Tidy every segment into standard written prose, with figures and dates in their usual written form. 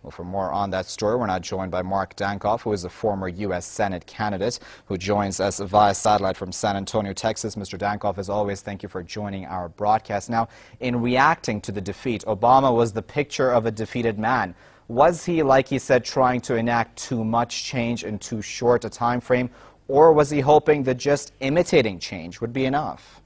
Well, for more on that story, we're now joined by Mark Dankof, who is a former U.S. Senate candidate, who joins us via satellite from San Antonio, Texas. Mr. Dankof, as always, thank you for joining our broadcast. Now, in reacting to the defeat, Obama was the picture of a defeated man. Was he, like he said, trying to enact too much change in too short a time frame, or was he hoping that just imitating change would be enough?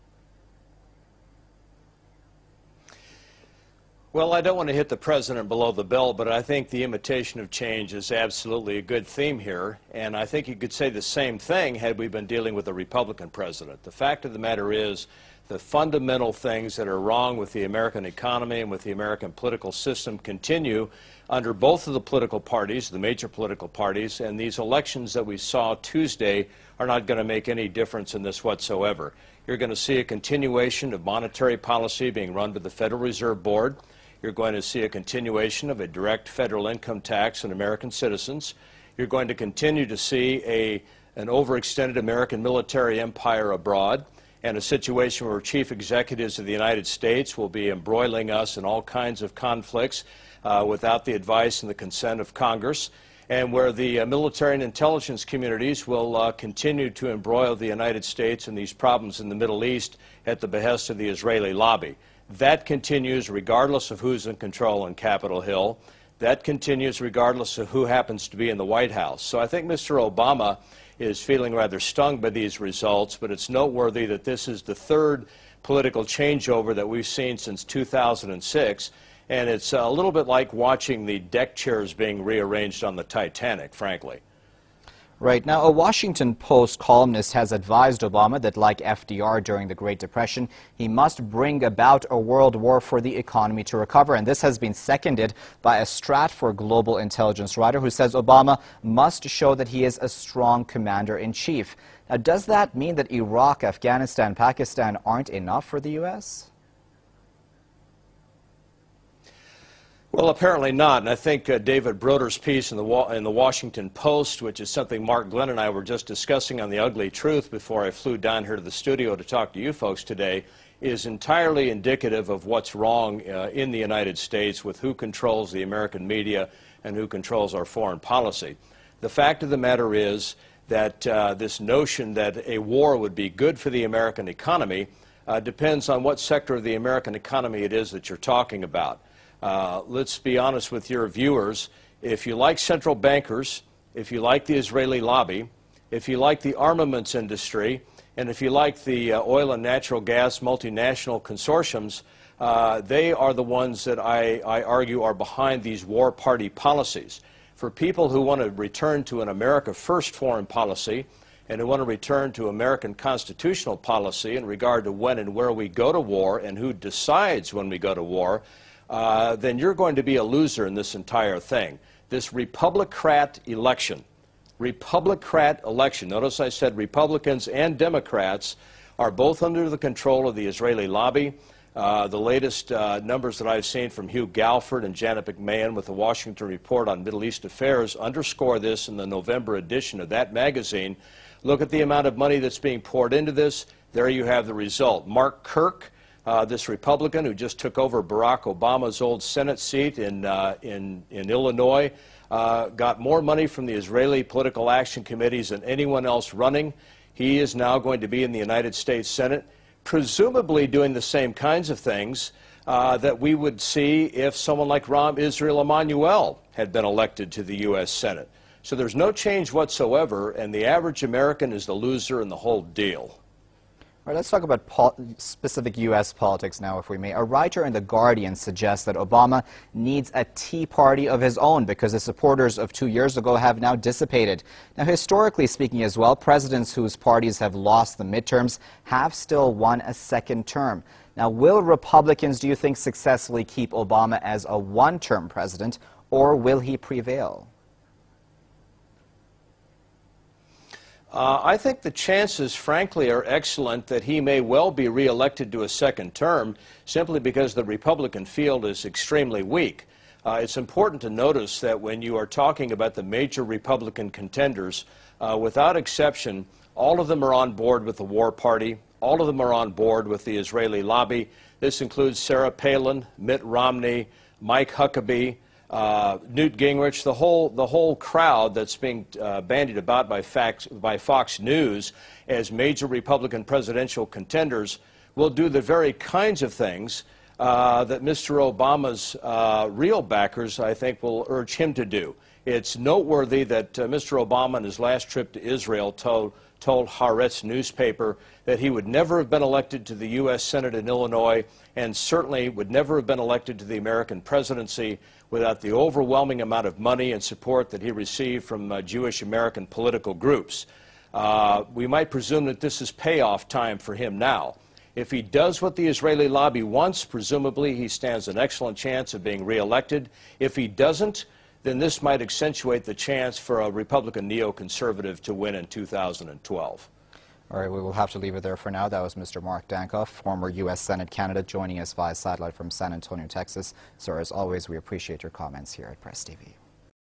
Well, I don't want to hit the president below the belt, but I think the imitation of change is absolutely a good theme here. And I think you could say the same thing had we been dealing with a Republican president. The fact of the matter is, the fundamental things that are wrong with the American economy and with the American political system continue under both of the political parties, the major political parties, and these elections that we saw Tuesday are not going to make any difference in this whatsoever. You're going to see a continuation of monetary policy being run by the Federal Reserve Board. You're going to see a continuation of a direct federal income tax on American citizens. You're going to continue to see an overextended American military empire abroad, and a situation where chief executives of the United States will be embroiling us in all kinds of conflicts without the advice and the consent of Congress, and where the military and intelligence communities will continue to embroil the United States in these problems in the Middle East at the behest of the Israeli lobby. That continues regardless of who's in control on Capitol Hill. That continues regardless of who happens to be in the White House. So I think Mr. Obama is feeling rather stung by these results, but it's noteworthy that this is the third political changeover that we've seen since 2006, and it's a little bit like watching the deck chairs being rearranged on the Titanic, frankly. Right. Now, a Washington Post columnist has advised Obama that, like FDR during the Great Depression, he must bring about a world war for the economy to recover. And this has been seconded by a Stratfor global intelligence writer who says Obama must show that he is a strong commander-in-chief. Now, does that mean that Iraq, Afghanistan, Pakistan aren't enough for the U.S.? Well, apparently not, and I think David Broder's piece in the Washington Post, which is something Mark Glenn and I were just discussing on The Ugly Truth before I flew down here to the studio to talk to you folks today, is entirely indicative of what's wrong in the United States with who controls the American media and who controls our foreign policy. The fact of the matter is that this notion that a war would be good for the American economy depends on what sector of the American economy it is that you're talking about. Let's be honest with your viewers. If you like central bankers, if you like the Israeli lobby, if you like the armaments industry, and if you like the oil and natural gas multinational consortiums, they are the ones that I argue are behind these war party policies. For people who want to return to an America First foreign policy and who want to return to American constitutional policy in regard to when and where we go to war and who decides when we go to war, then you're going to be a loser in this entire thing. This Republicrat election, notice I said Republicans and Democrats are both under the control of the Israeli lobby. The latest numbers that I've seen from Hugh Galford and Janet McMahon with the Washington Report on Middle East Affairs underscore this in the November edition of that magazine. Look at the amount of money that's being poured into this. There you have the result. Mark Kirk, this Republican who just took over Barack Obama's old Senate seat in Illinois, got more money from the Israeli political action committees than anyone else running. He is now going to be in the United States Senate, presumably doing the same kinds of things that we would see if someone like Rahm Israel Emanuel had been elected to the U.S. Senate. So there's no change whatsoever, and the average American is the loser in the whole deal. All right, let's talk about specific U.S. politics now, if we may. A writer in The Guardian suggests that Obama needs a Tea Party of his own because the supporters of 2 years ago have now dissipated. Now, historically speaking as well, presidents whose parties have lost the midterms have still won a second term. Now, will Republicans, do you think, successfully keep Obama as a one-term president, or will he prevail? I think the chances, frankly, are excellent that he may well be reelected to a second term simply because the Republican field is extremely weak. It's important to notice that when you are talking about the major Republican contenders, without exception, all of them are on board with the war party. All of them are on board with the Israeli lobby. This includes Sarah Palin, Mitt Romney, Mike Huckabee, Newt Gingrich, the whole crowd that's being bandied about by Fox News as major Republican presidential contenders will do the very kinds of things that Mr. Obama's real backers, I think, will urge him to do. It's noteworthy that Mr. Obama, on his last trip to Israel, told Haaretz newspaper that he would never have been elected to the U.S. Senate in Illinois and certainly would never have been elected to the American presidency without the overwhelming amount of money and support that he received from Jewish American political groups. We might presume that this is payoff time for him now. If he does what the Israeli lobby wants, presumably he stands an excellent chance of being reelected. If he doesn't, then this might accentuate the chance for a Republican neoconservative to win in 2012. All right, we will have to leave it there for now. That was Mr. Mark Dankof, former U.S. Senate candidate, joining us via satellite from San Antonio, Texas. Sir, as always, we appreciate your comments here at Press TV.